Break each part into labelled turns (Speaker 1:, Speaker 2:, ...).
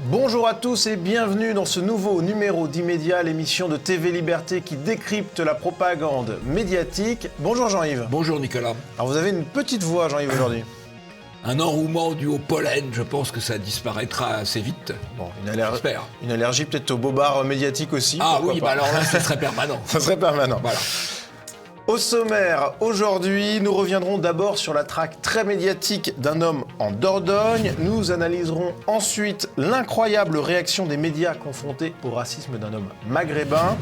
Speaker 1: Bonjour à tous et bienvenue dans ce nouveau numéro d'Immédiat, l'émission de TV Liberté qui décrypte la propagande médiatique. Bonjour Jean-Yves.
Speaker 2: Bonjour Nicolas.
Speaker 1: Alors vous avez une petite voix Jean-Yves aujourd'hui.
Speaker 2: Un enrouement dû au pollen, je pense que ça disparaîtra assez vite.
Speaker 1: Bon,
Speaker 2: j'espère.
Speaker 1: Une allergie peut-être au bobard médiatique aussi.
Speaker 2: Ah oui, bah alors là, ça serait permanent.
Speaker 1: Ça serait permanent.
Speaker 2: Voilà.
Speaker 1: Au sommaire, aujourd'hui, nous reviendrons d'abord sur la traque très médiatique d'un homme en Dordogne. Nous analyserons ensuite l'incroyable réaction des médias confrontés au racisme d'un homme maghrébin.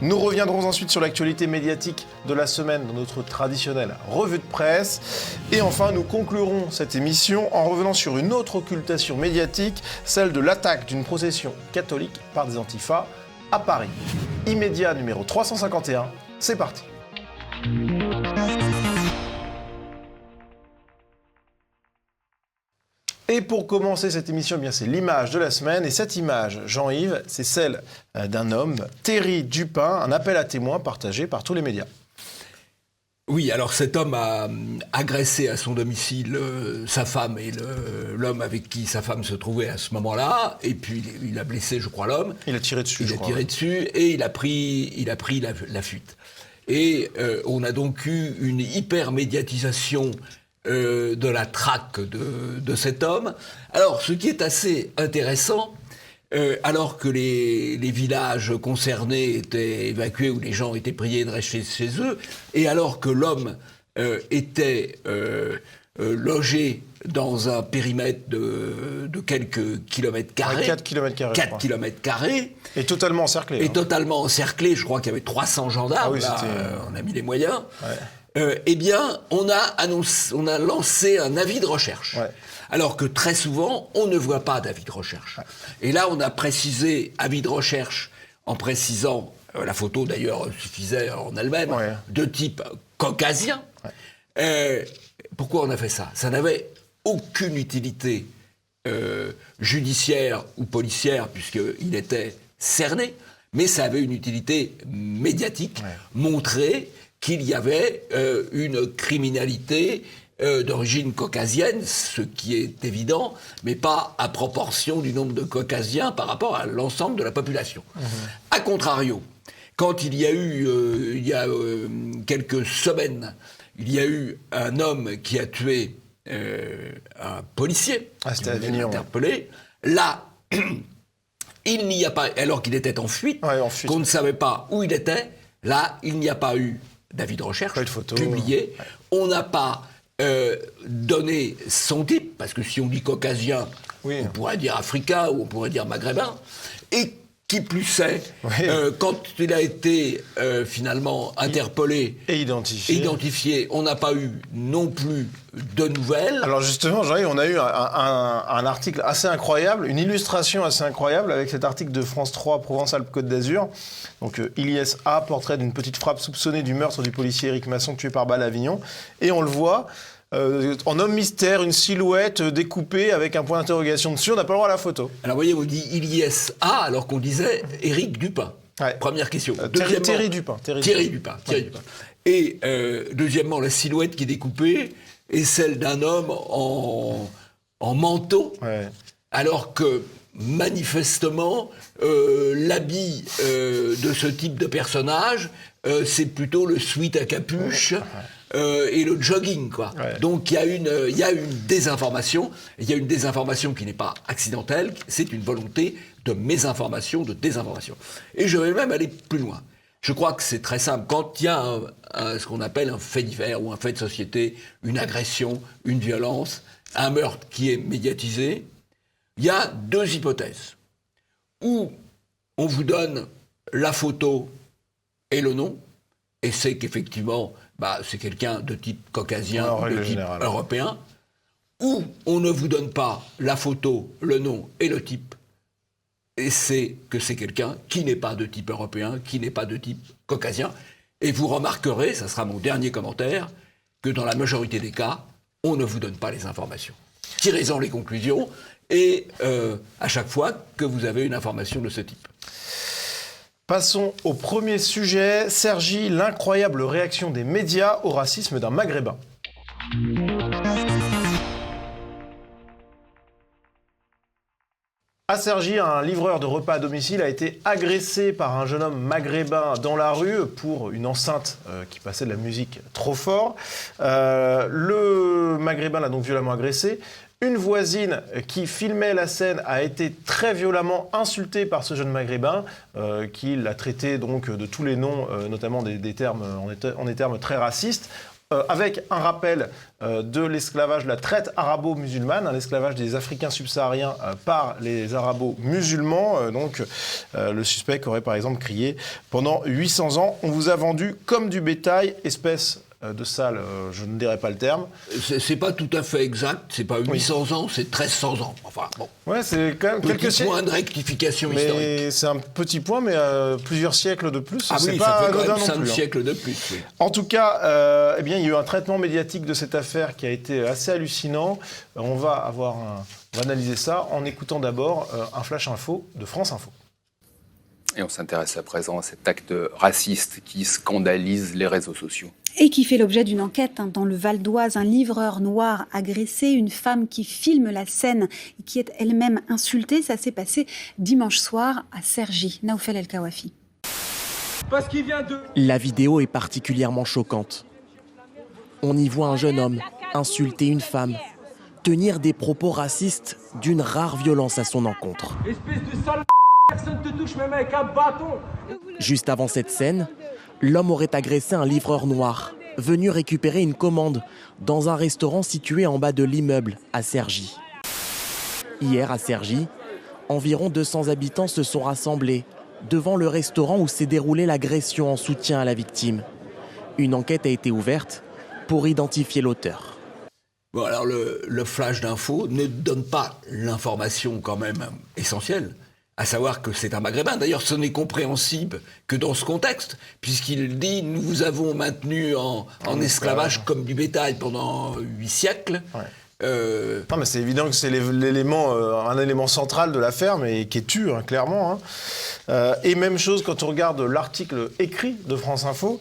Speaker 1: Nous reviendrons ensuite sur l'actualité médiatique de la semaine dans notre traditionnelle revue de presse. Et enfin, nous conclurons cette émission en revenant sur une autre occultation médiatique, celle de l'attaque d'une procession catholique par des antifas à Paris. Immédiat numéro 351, c'est parti. Et pour commencer cette émission, eh bien, c'est l'image de la semaine. Et cette image, Jean-Yves, c'est celle d'un homme, Thierry Dupin, un appel à témoins partagé par tous les médias.
Speaker 2: Oui, alors cet homme a agressé à son domicile sa femme et l'homme avec qui sa femme se trouvait à ce moment-là. Et puis il a blessé, je crois, l'homme.
Speaker 1: Il a tiré dessus,
Speaker 2: et il a pris la fuite. Et on a donc eu une hyper-médiatisation de la traque de cet homme. Alors, ce qui est assez intéressant, alors que les villages concernés étaient évacués, où les gens étaient priés de rester chez eux, et alors que l'homme était logé dans un périmètre de quelques kilomètres carrés.
Speaker 1: 4 kilomètres carrés. Et totalement encerclé.
Speaker 2: Totalement encerclé. Je crois qu'il y avait 300 gendarmes.
Speaker 1: Ah oui,
Speaker 2: on a mis les moyens.
Speaker 1: Ouais.
Speaker 2: Eh bien, on a lancé un avis de recherche. Ouais. Alors que très souvent, on ne voit pas d'avis de recherche. Ouais. Et là, on a précisé avis de recherche en précisant, la photo d'ailleurs suffisait en elle-même, ouais, de type caucasien. Ouais. Pourquoi on a fait ça ? Ça n'avait aucune utilité judiciaire ou policière, puisqu'il était cerné, mais ça avait une utilité médiatique, ouais, montrer qu'il y avait une criminalité d'origine caucasienne, ce qui est évident, mais pas à proportion du nombre de caucasiens par rapport à l'ensemble de la population. Mmh. A contrario, quand il y a eu, quelques semaines, il y a eu un homme qui a tué un policier, qui avait interpellé. Là, il n'y a pas, alors qu'il était en fuite, qu'on ne savait pas où il était, là, il n'y a pas eu d'avis de recherche publié. Ouais. On n'a pas donné son type, parce que si on dit caucasien, oui, on pourrait dire africain ou on pourrait dire maghrébin, et qui plus est, oui, quand il a été finalement interpellé et identifié, on n'a pas eu non plus de nouvelles.
Speaker 1: Alors justement, Jean-Yves, on a eu un article assez incroyable, une illustration assez incroyable avec cet article de France 3, Provence-Alpes-Côte d'Azur. Donc Ilyes A, portrait d'une petite frappe soupçonnée du meurtre du policier Éric Masson tué par balle à Avignon. Et on le voit, en homme mystère, une silhouette découpée avec un point d'interrogation dessus. On n'a pas le droit à la photo.
Speaker 2: Alors vous voyez, on dit Ilyes A alors qu'on disait Éric Dupin. Ouais. Première question.
Speaker 1: Thierry Dupin.
Speaker 2: Et deuxièmement, la silhouette qui est découpée est celle d'un homme en manteau, ouais, alors que manifestement, l'habit de ce type de personnage, c'est plutôt le sweat à capuche, et le jogging, quoi. Ouais. Donc il y a une désinformation. Il y a une désinformation qui n'est pas accidentelle. C'est une volonté de mésinformation, de désinformation. Et je vais même aller plus loin. Je crois que c'est très simple. Quand il y a ce qu'on appelle un fait divers ou un fait de société, une agression, une violence, un meurtre qui est médiatisé, il y a deux hypothèses. Ou on vous donne la photo et le nom, et c'est qu'effectivement, c'est quelqu'un de type caucasien, de type européen, ou on ne vous donne pas la photo, le nom et le type, et c'est que c'est quelqu'un qui n'est pas de type européen, qui n'est pas de type caucasien, Et vous remarquerez, ça sera mon dernier commentaire, que dans la majorité des cas, on ne vous donne pas les informations. Tirez-en les conclusions et à chaque fois que vous avez une information de ce type.
Speaker 1: Passons au premier sujet. Sergi, l'incroyable réaction des médias au racisme d'un Maghrébin. À Cergy, un livreur de repas à domicile a été agressé par un jeune homme maghrébin dans la rue pour une enceinte qui passait de la musique trop fort. Le maghrébin l'a donc violemment agressé. Une voisine qui filmait la scène a été très violemment insultée par ce jeune maghrébin qui l'a traité donc de tous les noms, notamment des termes en des termes très racistes. Avec un rappel de l'esclavage, la traite arabo-musulmane, l'esclavage des Africains subsahariens par les arabo-musulmans. Donc, le suspect aurait par exemple crié « Pendant 800 ans, on vous a vendu comme du bétail, espèce de sale, je ne dirais pas le terme. »
Speaker 2: C'est pas tout à fait exact, c'est pas 800 ans, c'est 1300 ans. Enfin, bon.
Speaker 1: Ouais, c'est quand même quelques
Speaker 2: siècles. Point de rectification historique.
Speaker 1: C'est un petit point, mais plusieurs siècles de plus,
Speaker 2: c'est
Speaker 1: pas
Speaker 2: ça fait
Speaker 1: anodin
Speaker 2: quand même 5
Speaker 1: non plus.
Speaker 2: siècles de plus, oui.
Speaker 1: En tout cas, eh bien, il y a eu un traitement médiatique de cette affaire qui a été assez hallucinant. On va analyser ça en écoutant d'abord un flash info de France Info.
Speaker 3: Et on s'intéresse à présent à cet acte raciste qui scandalise les réseaux sociaux.
Speaker 4: Et qui fait l'objet d'une enquête dans le Val d'Oise. Un livreur noir agressé, une femme qui filme la scène et qui est elle-même insultée. Ça s'est passé dimanche soir à Cergy. Naoufel El Kawafi.
Speaker 5: La vidéo est particulièrement choquante. On y voit un jeune homme insulter une femme, tenir des propos racistes d'une rare violence à son encontre.
Speaker 6: Espèce de sale personne te touche même avec un bâton.
Speaker 5: Juste avant cette scène, l'homme aurait agressé un livreur noir, venu récupérer une commande dans un restaurant situé en bas de l'immeuble à Cergy. Hier à Cergy, environ 200 habitants se sont rassemblés devant le restaurant où s'est déroulée l'agression en soutien à la victime. Une enquête a été ouverte pour identifier l'auteur.
Speaker 2: Bon, alors le flash d'info ne donne pas l'information quand même essentielle, à savoir que c'est un Maghrébin. D'ailleurs, ce n'est compréhensible que dans ce contexte, puisqu'il dit « nous vous avons maintenu en esclavage comme du bétail pendant 8 siècles ouais. ».
Speaker 1: Non, mais c'est évident que c'est un élément central de l'affaire, mais qui est tu, hein, clairement. Hein. Et même chose quand on regarde l'article écrit de France Info,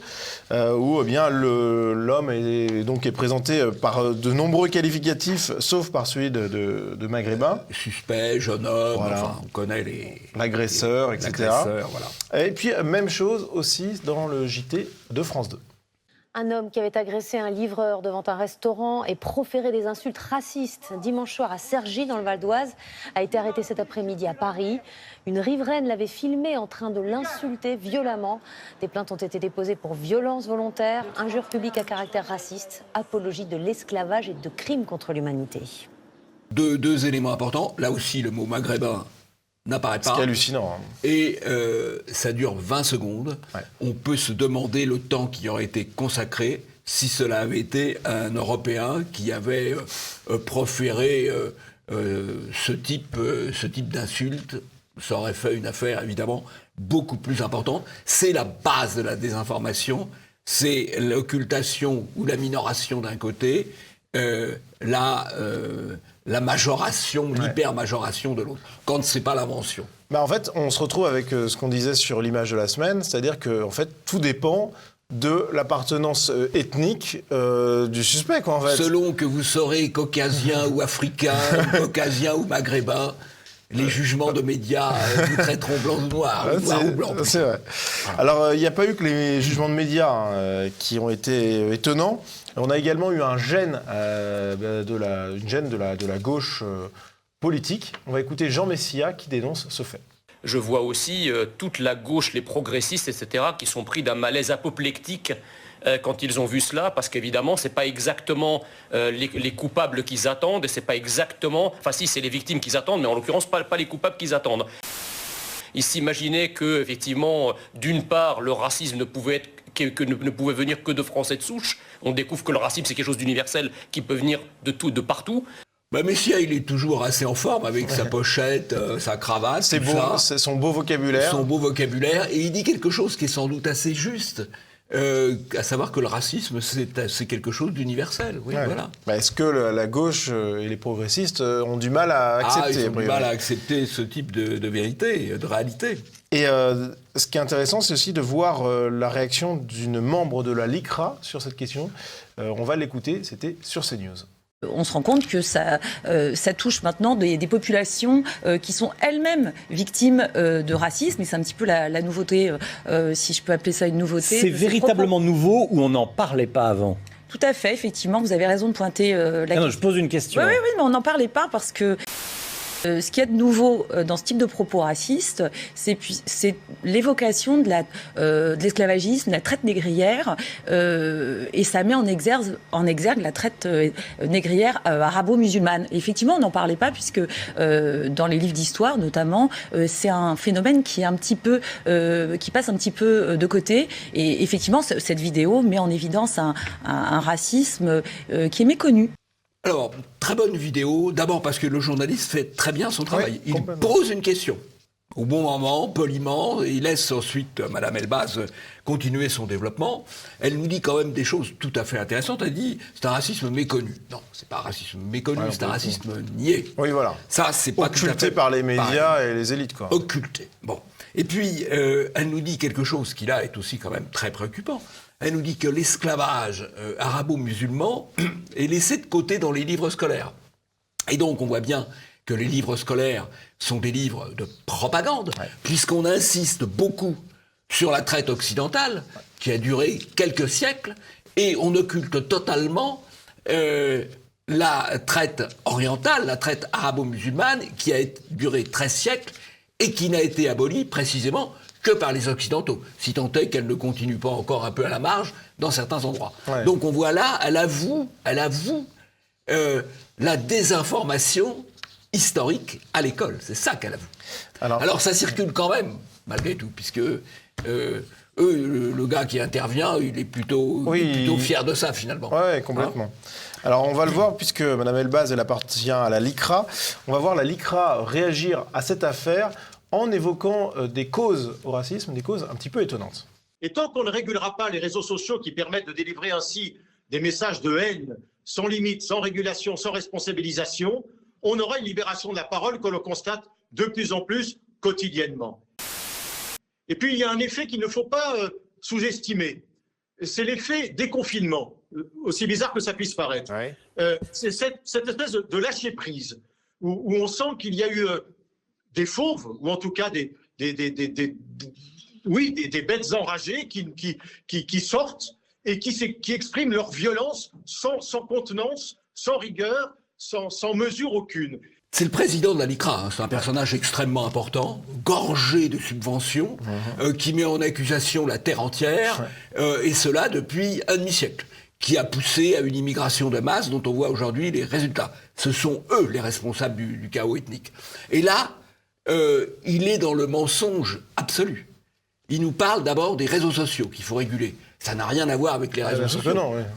Speaker 1: où eh bien l'homme est présenté par de nombreux qualificatifs, sauf par celui de maghrébin.
Speaker 2: Suspect, jeune homme, voilà. Enfin, on connaît
Speaker 1: l'agresseur, etc.
Speaker 2: L'agresseur, voilà.
Speaker 1: Et puis même chose aussi dans le JT de France 2.
Speaker 7: Un homme qui avait agressé un livreur devant un restaurant et proféré des insultes racistes dimanche soir à Cergy, dans le Val d'Oise, a été arrêté cet après-midi à Paris. Une riveraine l'avait filmé en train de l'insulter violemment. Des plaintes ont été déposées pour violence volontaire, injures publiques à caractère raciste, apologie de l'esclavage et de crimes contre l'humanité.
Speaker 2: Deux éléments importants. Là aussi, le mot maghrébin n'apparaît pas.
Speaker 1: C'est hallucinant. Hein.
Speaker 2: Et ça dure 20 secondes. Ouais. On peut se demander le temps qui aurait été consacré si cela avait été un Européen qui avait proféré ce type d'insulte. Ça aurait fait une affaire, évidemment, beaucoup plus importante. C'est la base de la désinformation. C'est l'occultation ou la minoration d'un côté, la majoration, l'hyper-majoration de l'autre, quand c'est pas l'invention.
Speaker 1: Bah en fait, on se retrouve avec ce qu'on disait sur l'image de la semaine, c'est-à-dire que en fait, tout dépend de l'appartenance ethnique du suspect, quoi, en fait.
Speaker 2: Selon que vous serez caucasien ou africain, caucasien ou maghrébin, les jugements de médias vous traiteront blanc ou noir, noir ou blanc.
Speaker 1: C'est vrai. Alors, il n'y a pas eu que les jugements de médias qui ont été étonnants. On a également eu un gène de la gauche politique. On va écouter Jean Messia qui dénonce ce fait.
Speaker 8: Je vois aussi toute la gauche, les progressistes, etc., qui sont pris d'un malaise apoplectique quand ils ont vu cela, parce qu'évidemment, c'est pas exactement les coupables qu'ils attendent, et c'est pas exactement... Enfin si, c'est les victimes qu'ils attendent, mais en l'occurrence, pas les coupables qu'ils attendent. Ils s'imaginaient que, effectivement, d'une part, le racisme ne pouvait venir que de Français de souche. On découvre que le racisme, c'est quelque chose d'universel qui peut venir de partout.
Speaker 2: Bah Messia, il est toujours assez en forme avec sa pochette, sa cravate,
Speaker 1: c'est beau, c'est son beau vocabulaire.
Speaker 2: Son beau vocabulaire, et il dit quelque chose qui est sans doute assez juste. à savoir que le racisme, c'est quelque chose d'universel. Oui, voilà.
Speaker 1: Est-ce que la gauche et les progressistes ont du mal à accepter
Speaker 2: ils ont du mal à accepter ce type de vérité, de réalité.
Speaker 1: Et ce qui est intéressant, c'est aussi de voir la réaction d'une membre de la LICRA sur cette question. On va l'écouter, c'était sur CNews.
Speaker 9: On se rend compte que ça touche maintenant des populations qui sont elles-mêmes victimes de racisme. Et c'est un petit peu la nouveauté, si je peux appeler ça une nouveauté.
Speaker 10: C'est véritablement nouveau ou on n'en parlait pas avant ?
Speaker 9: Tout à fait, effectivement, vous avez raison de pointer la question.
Speaker 10: Non, je pose une question.
Speaker 9: Oui, mais on n'en parlait pas parce que ce qu'il y a de nouveau dans ce type de propos racistes, c'est l'évocation de l'esclavagisme, de la traite négrière, et ça met en exergue la traite négrière arabo-musulmane. Et effectivement, on n'en parlait pas puisque dans les livres d'histoire, notamment, c'est un phénomène qui est qui passe un petit peu de côté. Et effectivement, cette vidéo met en évidence un racisme qui est méconnu.
Speaker 2: Alors, très bonne vidéo, d'abord parce que le journaliste fait très bien son travail. Il pose une question. Au bon moment, poliment, il laisse ensuite Mme Elbaz continuer son développement. Elle nous dit quand même des choses tout à fait intéressantes. Elle dit, c'est un racisme méconnu. Non, c'est pas un racisme méconnu, c'est un racisme nié.
Speaker 1: Oui, voilà.
Speaker 2: Ça, c'est pas
Speaker 1: occulté
Speaker 2: tout à fait
Speaker 1: par les médias et les élites, quoi.
Speaker 2: Occulté. Bon. Et puis, elle nous dit quelque chose qui, là, est aussi quand même très préoccupant. Elle nous dit que l'esclavage arabo-musulman est laissé de côté dans les livres scolaires. Et donc, on voit bien que les livres scolaires sont des livres de propagande, puisqu'on insiste beaucoup sur la traite occidentale, qui a duré quelques siècles, et on occulte totalement la traite orientale, la traite arabo-musulmane, qui a duré 13 siècles, et qui n'a été abolie précisément que par les Occidentaux, si tant est qu'elle ne continue pas encore un peu à la marge dans certains endroits. Donc on voit là, elle avoue la désinformation historique à l'école. C'est ça qu'elle avoue. Alors ça circule quand même, malgré tout, puisque le gars qui intervient, il est plutôt fier de ça, finalement.
Speaker 1: Oui, complètement. Alors on va le voir, puisque Mme Elbaz, elle appartient à la LICRA. On va voir la LICRA réagir à cette affaire en évoquant des causes au racisme, des causes un petit peu étonnantes.
Speaker 11: Et tant qu'on ne régulera pas les réseaux sociaux qui permettent de délivrer ainsi des messages de haine, sans limite, sans régulation, sans responsabilisation, on aura une libération de la parole que l'on constate de plus en plus quotidiennement. Et puis il y a un effet qu'il ne faut pas sous-estimer, c'est l'effet déconfinement, aussi bizarre que ça puisse paraître. C'est cette espèce de lâcher-prise, où on sent qu'il y a eu des fauves, ou en tout cas des bêtes enragées qui sortent et qui expriment leur violence sans contenance, sans rigueur, sans mesure aucune.
Speaker 2: C'est le président de la LICRA, c'est un personnage extrêmement important, gorgé de subventions, qui met en accusation la terre entière, et cela depuis un demi-siècle, qui a poussé à une immigration de masse dont on voit aujourd'hui les résultats. Ce sont eux les responsables du chaos ethnique. Et là, il est dans le mensonge absolu. Il nous parle d'abord des réseaux sociaux qu'il faut réguler. Ça n'a rien à voir avec les réseaux sociaux.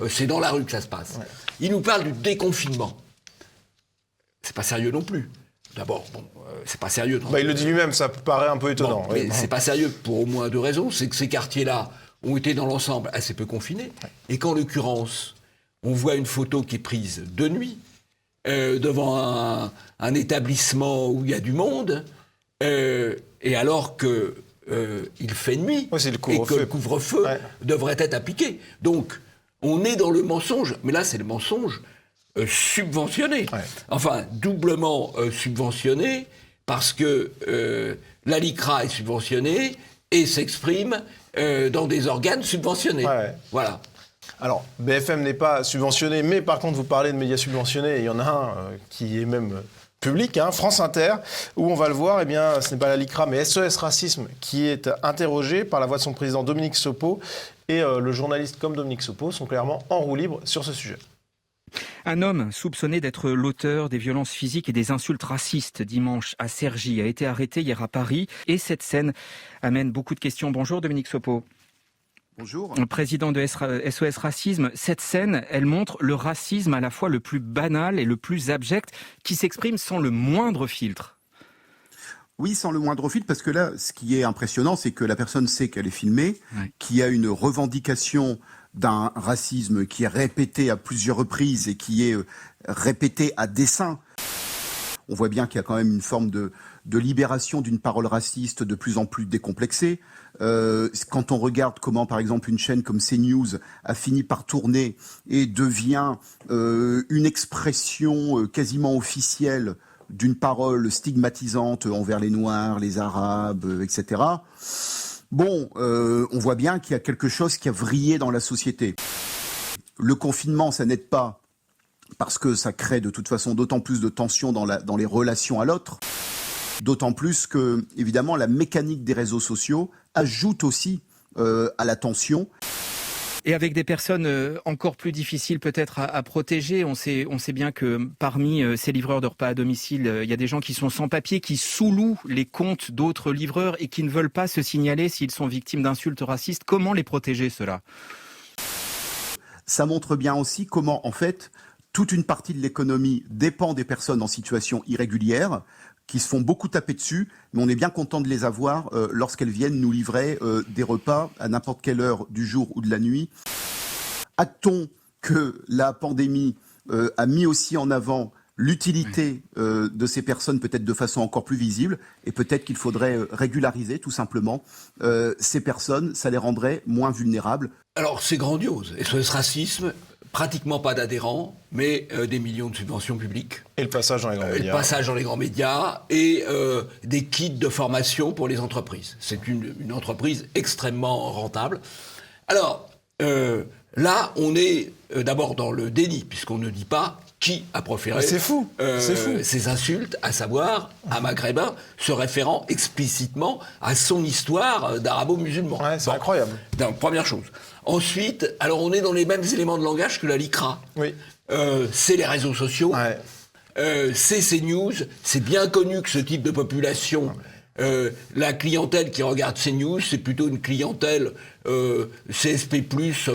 Speaker 2: C'est dans la rue que ça se passe. Il nous parle du déconfinement. C'est pas sérieux non plus. D'abord, c'est pas sérieux.
Speaker 1: Il le dit lui-même, ça paraît un peu étonnant.
Speaker 2: Mais c'est pas sérieux pour au moins deux raisons. C'est que ces quartiers-là ont été dans l'ensemble assez peu confinés. Et qu'en l'occurrence, on voit une photo qui est prise de nuit, devant un établissement où il y a du monde, et alors que il fait nuit, et que le couvre-feu devrait être appliqué. Donc, on est dans le mensonge, mais là, c'est le mensonge subventionné. Enfin, doublement subventionné, parce que la LICRA est subventionnée et s'exprime dans des organes subventionnés. Voilà.
Speaker 1: Alors, BFM n'est pas subventionné, mais par contre, vous parlez de médias subventionnés, et il y en a un qui est même public, France Inter, où on va le voir, ce n'est pas la LICRA, mais SOS Racisme, qui est interrogé par la voix de son président Dominique Sopo, et le journaliste comme Dominique Sopo sont clairement en roue libre sur ce sujet.
Speaker 12: Un homme soupçonné d'être l'auteur des violences physiques et des insultes racistes dimanche à Cergy a été arrêté hier à Paris, et cette scène amène beaucoup de questions. Bonjour Dominique Sopo.
Speaker 13: Bonjour.
Speaker 12: Président de SOS Racisme, cette scène, elle montre le racisme à la fois le plus banal et le plus abject qui s'exprime sans le moindre filtre.
Speaker 13: Oui, sans le moindre filtre, parce que là, ce qui est impressionnant, c'est que la personne sait qu'elle est filmée, qu'il y a une revendication d'un racisme qui est répété à plusieurs reprises et qui est répété à dessein. On voit bien qu'il y a quand même une forme de libération d'une parole raciste de plus en plus décomplexée. Quand on regarde comment, par exemple, une chaîne comme CNews a fini par tourner et devient une expression quasiment officielle d'une parole stigmatisante envers les Noirs, les Arabes, etc. Bon, on voit bien qu'il y a quelque chose qui a vrillé dans la société. Le confinement, ça n'aide pas parce que ça crée de toute façon d'autant plus de tensions dans les relations à l'autre. D'autant plus que, évidemment, la mécanique des réseaux sociaux ajoute aussi à la tension.
Speaker 12: Et avec des personnes encore plus difficiles peut-être à protéger, on sait bien que parmi ces livreurs de repas à domicile, il y a des gens qui sont sans papier, qui sous-louent les comptes d'autres livreurs et qui ne veulent pas se signaler s'ils sont victimes d'insultes racistes. Comment les protéger, ceux-là ?
Speaker 13: Ça montre bien aussi comment, en fait, toute une partie de l'économie dépend des personnes en situation irrégulière, qui se font beaucoup taper dessus, mais on est bien content de les avoir lorsqu'elles viennent nous livrer des repas à n'importe quelle heure du jour ou de la nuit. Actons que la pandémie a mis aussi en avant l'utilité de ces personnes, peut-être de façon encore plus visible, et peut-être qu'il faudrait régulariser tout simplement ces personnes, ça les rendrait moins vulnérables.
Speaker 2: Alors c'est grandiose, et ce racisme, pratiquement pas d'adhérents, mais des millions de subventions publiques.
Speaker 1: Et le passage dans les grands médias.
Speaker 2: Le passage dans les grands médias et des kits de formation pour les entreprises. C'est une entreprise extrêmement rentable. Alors, là, on est d'abord dans le déni, puisqu'on ne dit pas qui a proféré
Speaker 1: c'est fou.
Speaker 2: Ces insultes, à savoir un maghrébin se référant explicitement à son histoire d'arabo-musulman.
Speaker 1: Ouais, c'est incroyable.
Speaker 2: Donc, première chose. Ensuite, alors on est dans les mêmes éléments de langage que la LICRA.
Speaker 1: Oui.
Speaker 2: C'est les réseaux sociaux, c'est CNews, c'est bien connu que ce type de population, la clientèle qui regarde CNews, c'est plutôt une clientèle CSP+,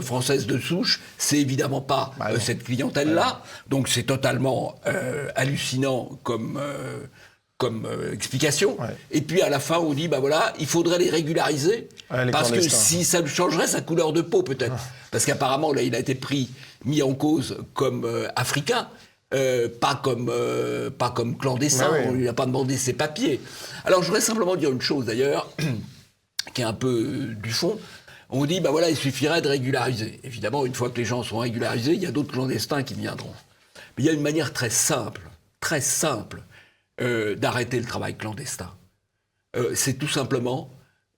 Speaker 2: française de souche, c'est évidemment pas cette clientèle-là, donc c'est totalement hallucinant comme explication. Et puis à la fin, on dit, il faudrait les régulariser, parce que si ça changerait sa couleur de peau, peut-être. Parce qu'apparemment, là, il a été mis en cause comme africain, pas comme clandestin, on lui a pas demandé ses papiers. Alors, je voudrais simplement dire une chose, d'ailleurs, qui est un peu du fond. On dit, il suffirait de régulariser. Évidemment, une fois que les gens sont régularisés, il y a d'autres clandestins qui viendront. Mais il y a une manière très simple, d'arrêter le travail clandestin. C'est tout simplement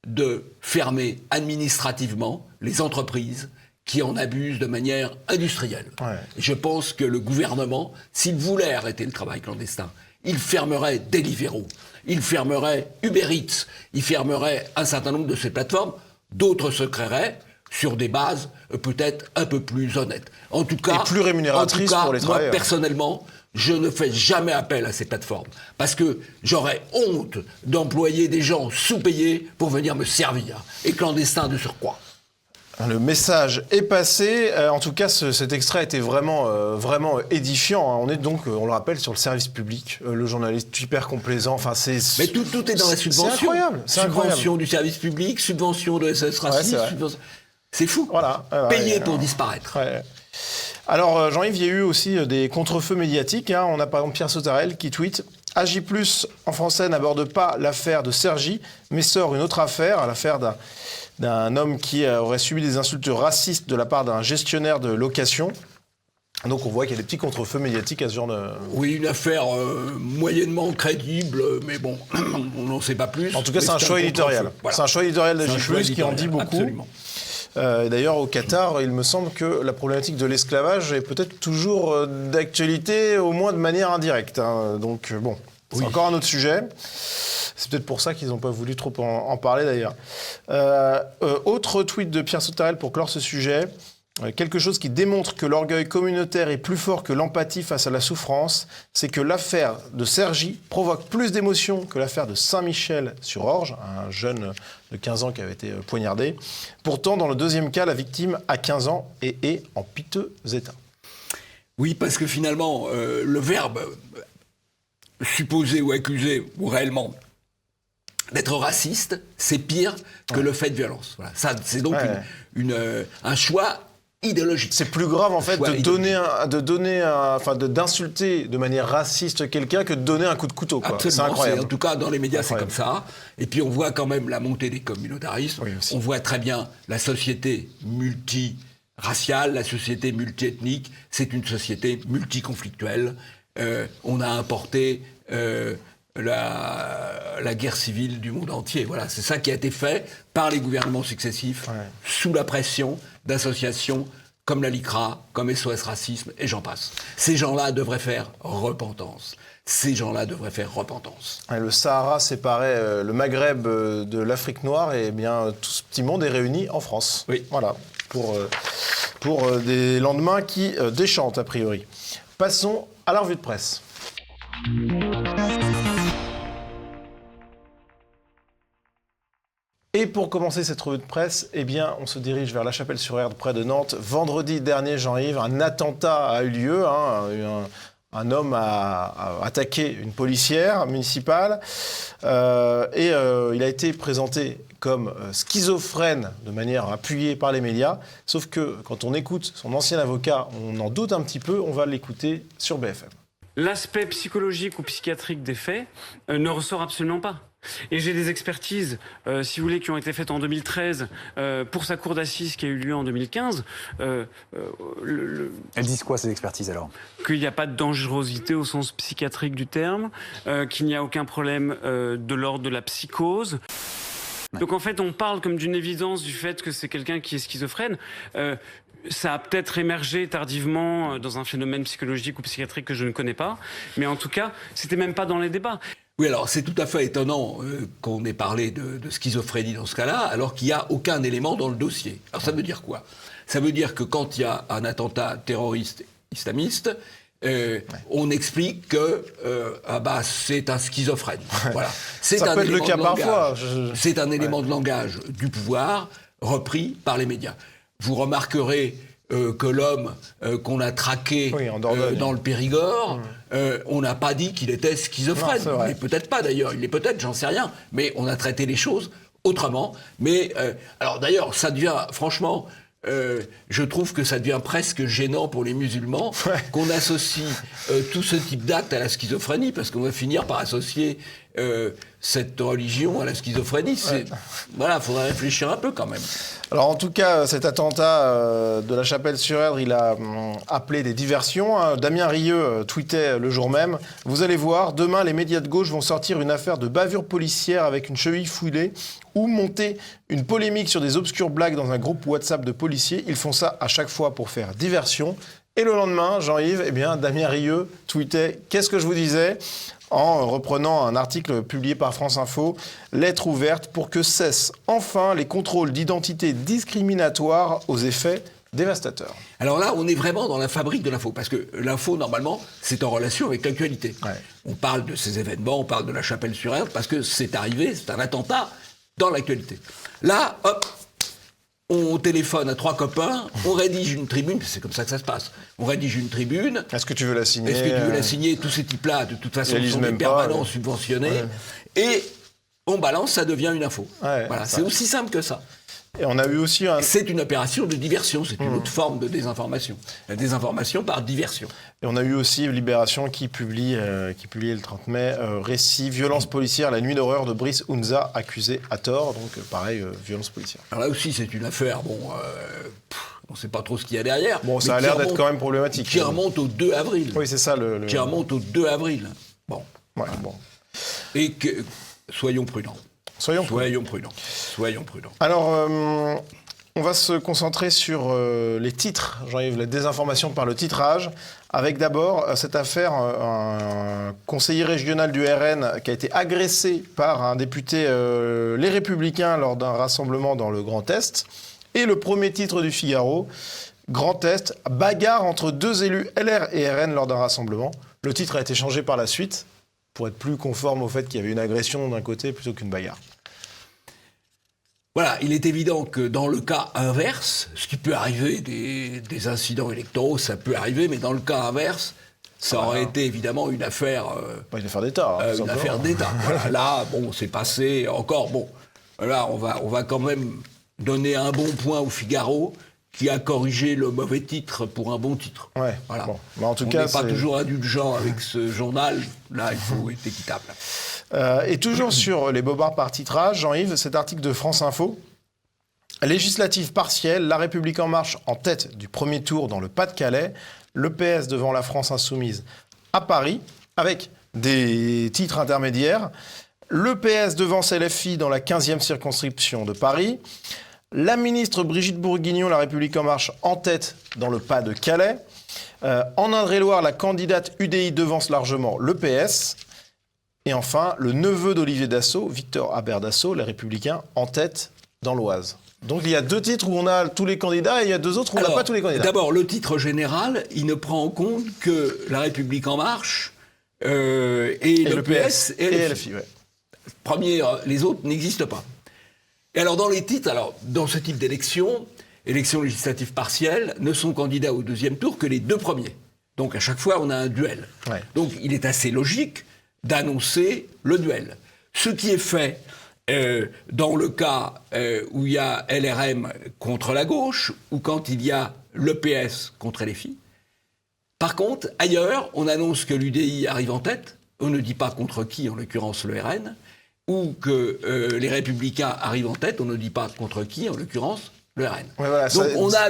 Speaker 2: de fermer administrativement les entreprises qui en abusent de manière industrielle. Je pense que le gouvernement, s'il voulait arrêter le travail clandestin, il fermerait Deliveroo, il fermerait Uber Eats, il fermerait un certain nombre de ces plateformes, d'autres se créeraient sur des bases peut-être un peu plus honnêtes. En tout cas,
Speaker 1: et plus rémunératrices pour les travailleurs.
Speaker 2: Moi, personnellement, je ne fais jamais appel à ces plateformes. Parce que j'aurais honte d'employer des gens sous-payés pour venir me servir. Et clandestins de surcroît.
Speaker 1: Le message est passé. En tout cas, cet extrait était vraiment édifiant. On est donc, on le rappelle, sur le service public. Le journaliste hyper complaisant. Enfin,
Speaker 2: mais tout est dans la subvention.
Speaker 1: C'est incroyable.
Speaker 2: Subvention du service public, subvention de SOS Racisme. C'est fou.
Speaker 1: Voilà.
Speaker 2: Payé pour disparaître.
Speaker 1: Ouais. Alors, Jean-Yves, il y a eu aussi des contrefeux médiatiques. On a par exemple Pierre Sautarel qui tweet « Agi+, en français, n'aborde pas l'affaire de Cergy, mais sort une autre affaire, l'affaire d'un homme qui aurait subi des insultes racistes de la part d'un gestionnaire de location. » Donc on voit qu'il y a des petits contrefeux médiatiques à ce genre de...
Speaker 2: Oui, une affaire moyennement crédible, mais bon, on n'en sait pas plus.
Speaker 1: En tout cas, c'est un choix éditorial. Voilà. C'est un choix éditorial d'Agi+, qui en dit beaucoup.
Speaker 2: Absolument.
Speaker 1: D'ailleurs, au Qatar, il me semble que la problématique de l'esclavage est peut-être toujours d'actualité, au moins de manière indirecte. Donc, bon, c'est encore un autre sujet. C'est peut-être pour ça qu'ils n'ont pas voulu trop en parler, d'ailleurs. Autre tweet de Pierre Sautarel pour clore ce sujet. Quelque chose qui démontre que l'orgueil communautaire est plus fort que l'empathie face à la souffrance, c'est que l'affaire de Cergy provoque plus d'émotions que l'affaire de Saint-Michel-sur-Orge, un jeune de 15 ans qui avait été poignardé. Pourtant, dans le deuxième cas, la victime a 15 ans et est en piteux état.
Speaker 2: Oui, parce que finalement, le verbe supposé ou accusé, ou réellement d'être raciste, c'est pire que le fait de violence. Voilà. Ça, c'est donc un choix idéologique.
Speaker 1: C'est plus grave en fait d'insulter de manière raciste quelqu'un que de donner un coup de couteau. Quoi.
Speaker 2: Absolument,
Speaker 1: c'est incroyable.
Speaker 2: En tout cas, dans les médias, c'est comme ça. Et puis on voit quand même la montée des communautarismes. On voit très bien la société multiraciale, la société multiethnique. C'est une société multiconflictuelle. On a importé la guerre civile du monde entier. Voilà, c'est ça qui a été fait par les gouvernements successifs, sous la pression d'associations comme la LICRA, comme SOS Racisme, et j'en passe. Ces gens-là devraient faire repentance.
Speaker 1: Le Sahara séparait le Maghreb de l'Afrique noire, et bien tout ce petit monde est réuni en France.
Speaker 2: Oui.
Speaker 1: Voilà, pour des lendemains qui déchantent a priori. Passons à la revue de presse. Et pour commencer cette revue de presse, eh bien, on se dirige vers La Chapelle-sur-Erdre, près de Nantes. Vendredi dernier, Jean-Yves, un attentat a eu lieu. Un homme a attaqué une policière municipale il a été présenté comme schizophrène de manière appuyée par les médias. Sauf que quand on écoute son ancien avocat, on en doute un petit peu. On va l'écouter sur BFM.
Speaker 14: L'aspect psychologique ou psychiatrique des faits ne ressort absolument pas. Et j'ai des expertises, si vous voulez, qui ont été faites en 2013 pour sa cour d'assises qui a eu lieu en 2015.
Speaker 15: Elles disent quoi, ces expertises, alors ?
Speaker 14: Qu'il n'y a pas de dangerosité au sens psychiatrique du terme, qu'il n'y a aucun problème de l'ordre de la psychose. Donc en fait, on parle comme d'une évidence du fait que c'est quelqu'un qui est schizophrène. Ça a peut-être émergé tardivement dans un phénomène psychologique ou psychiatrique que je ne connais pas. Mais en tout cas, c'était même pas dans les débats.
Speaker 2: Oui, alors c'est tout à fait étonnant qu'on ait parlé de schizophrénie dans ce cas-là, alors qu'il n'y a aucun élément dans le dossier. Alors ça veut dire quoi ? Ça veut dire que quand il y a un attentat terroriste islamiste, on explique que c'est un schizophrène. Voilà.
Speaker 1: Ça peut être le cas parfois.
Speaker 2: C'est un élément de langage du pouvoir repris par les médias. Vous remarquerez que l'homme qu'on a traqué dans le Périgord, on n'a pas dit qu'il était schizophrène. Non, il n'est peut-être pas d'ailleurs, il est peut-être, j'en sais rien, mais on a traité les choses autrement. Mais alors d'ailleurs, ça devient franchement, je trouve que ça devient presque gênant pour les musulmans qu'on associe tout ce type d'acte à la schizophrénie, parce qu'on va finir par associer cette religion à la schizophrénie. Voilà, il faudrait réfléchir un peu quand même.
Speaker 1: Alors en tout cas, cet attentat de La Chapelle-sur-Erdre, il a appelé des diversions. Damien Rieu tweetait le jour même « Vous allez voir, demain les médias de gauche vont sortir une affaire de bavure policière avec une cheville foulée ou monter une polémique sur des obscures blagues dans un groupe WhatsApp de policiers. Ils font ça à chaque fois pour faire diversion. » Et le lendemain, Jean-Yves, Damien Rieu tweetait « Qu'est-ce que je vous disais ?» en reprenant un article publié par France Info, « Lettre ouverte pour que cessent enfin les contrôles d'identité discriminatoires aux effets dévastateurs. »
Speaker 2: Alors là, on est vraiment dans la fabrique de l'info, parce que l'info, normalement, c'est en relation avec l'actualité. On parle de ces événements, on parle de La Chapelle-sur-Erdre, parce que c'est arrivé, c'est un attentat dans l'actualité. Là, hop, on téléphone à 3 copains, on rédige une tribune, c'est comme ça que ça se passe. On rédige une tribune.
Speaker 1: Est-ce que tu veux la signer ?
Speaker 2: Est-ce que tu veux la signer ? Tous ces types-là, de toute façon, sont des permanents subventionnés. Et on balance, ça devient une info. Voilà, c'est aussi simple que ça.
Speaker 1: Et on a eu aussi
Speaker 2: C'est une opération de diversion, c'est une autre forme de désinformation. La désinformation par diversion.
Speaker 1: Et on a eu aussi Libération qui publiait le 30 mai, récit, violence policière, la nuit d'horreur de Brice Hunza, accusé à tort. Donc pareil, violence policière.
Speaker 2: Alors là aussi, c'est une affaire, on ne sait pas trop ce qu'il y a derrière.
Speaker 1: Bon, ça a l'air d'être quand même problématique.
Speaker 2: Qui remonte au 2 avril.
Speaker 1: Oui, c'est ça.
Speaker 2: Qui remonte au 2 avril. Bon.
Speaker 1: Ouais, bon.
Speaker 2: Et que, soyons prudents. Soyons prudents.
Speaker 1: Alors, on va se concentrer sur les titres, Jean-Yves, la désinformation par le titrage, avec d'abord cette affaire, un conseiller régional du RN qui a été agressé par un député Les Républicains lors d'un rassemblement dans le Grand Est. Et le premier titre du Figaro, Grand Est, bagarre entre 2 élus LR et RN lors d'un rassemblement. Le titre a été changé par la suite, pour être plus conforme au fait qu'il y avait une agression d'un côté plutôt qu'une bagarre.
Speaker 2: Voilà, il est évident que dans le cas inverse, ce qui peut arriver, des incidents électoraux, ça peut arriver, mais dans le cas inverse, ça aurait été évidemment une affaire...
Speaker 1: Une affaire d'État.
Speaker 2: Une affaire d'État. Voilà. Là, bon, c'est passé encore... Bon, là, on va quand même donner un bon point au Figaro, qui a corrigé le mauvais titre pour un bon titre.
Speaker 1: Ouais,
Speaker 2: voilà.
Speaker 1: Bon. Mais en tout
Speaker 2: on
Speaker 1: cas,
Speaker 2: n'est pas toujours indulgent avec ce journal. Là, il faut être équitable.
Speaker 1: Et toujours sur les bobards par titrage, Jean-Yves, cet article de France Info. Législative partielle, La République En Marche en tête du premier tour dans le Pas-de-Calais, le PS devant la France Insoumise à Paris, avec des titres intermédiaires. Le PS devance LFI dans la 15e circonscription de Paris. La ministre Brigitte Bourguignon, La République En Marche, en tête dans le Pas-de-Calais. En Indre-et-Loire, la candidate UDI devance largement le PS. Et enfin, le neveu d'Olivier Dassault, Victor Habert Dassault, Les Républicains, en tête dans l'Oise. Donc il y a 2 titres où on a tous les candidats et il y a 2 autres où on n'a pas tous les candidats.
Speaker 2: D'abord, le titre général, il ne prend en compte que La République En Marche et le PS et LFI. Les autres n'existent pas. Et alors dans les titres, dans ce type d'élection, élection législative partielle, ne sont candidats au 2e tour que les 2 premiers. Donc à chaque fois, on a un duel. Ouais. Donc il est assez logique d'annoncer le duel. Ce qui est fait dans le cas où il y a LRM contre la gauche, ou quand il y a le PS contre LFI. Par contre, ailleurs, on annonce que l'UDI arrive en tête, on ne dit pas contre qui, en l'occurrence le RN, ou que les Républicains arrivent en tête, on ne dit pas contre qui, en l'occurrence le RN.
Speaker 1: Ouais, voilà,
Speaker 2: donc on a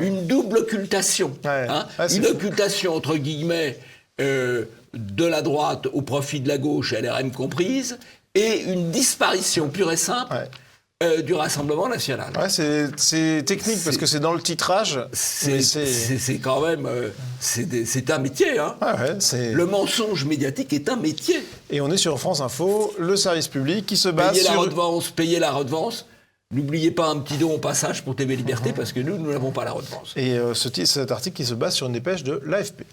Speaker 2: une double occultation. Une occultation, entre guillemets, de la droite au profit de la gauche, LRM comprise, et une disparition pure et simple du Rassemblement national.
Speaker 1: Ouais, c'est technique, parce que c'est dans le titrage.
Speaker 2: C'est quand même... c'est un métier. Hein. Le mensonge médiatique est un métier.
Speaker 1: Et on est sur France Info, le service public qui se base sur...
Speaker 2: Payer la redevance. N'oubliez pas un petit don au passage pour TV Liberté, parce que nous n'avons pas la redevance.
Speaker 1: Et cet article qui se base sur une dépêche de l'AFP.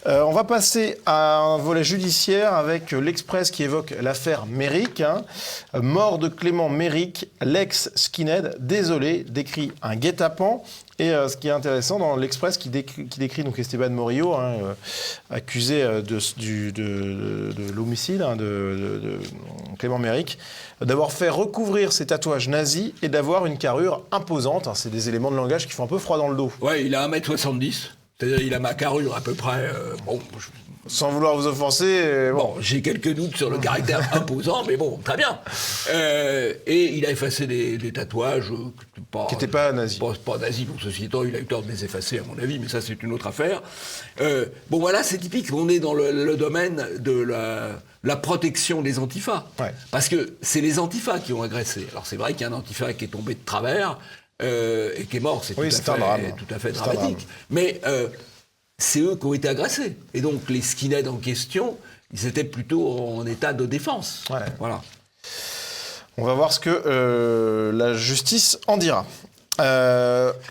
Speaker 1: On va passer à un volet judiciaire avec l'Express qui évoque l'affaire Méric. Mort de Clément Méric, l'ex-skinhead, désolé, décrit un guet-apens. Et ce qui est intéressant dans l'Express qui décrit donc Esteban Morillo, accusé de l'homicide de Clément Méric, d'avoir fait recouvrir ses tatouages nazis et d'avoir une carrure imposante. C'est des éléments de langage qui font un peu froid dans le dos.
Speaker 2: Ouais, il a 1m70. C'est-à-dire, il a ma carrure à peu près...
Speaker 1: Sans vouloir vous offenser...
Speaker 2: Bon, j'ai quelques doutes sur le caractère imposant, mais bon, très bien. Et il a effacé des tatouages...
Speaker 1: qui n'étaient pas nazis.
Speaker 2: Pas nazis, pour ceci étant, il a eu tort de les effacer, à mon avis, mais ça, c'est une autre affaire. Bon, voilà, c'est typique. On est dans le domaine de la protection des antifas. Ouais. Parce que c'est les antifas qui ont agressé. Alors, c'est vrai qu'il y a un antifa qui est tombé de travers... et qui est mort, c'est tout à fait dramatique. Mais c'est eux qui ont été agressés. Et donc les skinheads en question, ils étaient plutôt en état de défense. Ouais. Voilà.
Speaker 1: On va voir ce que la justice en dira.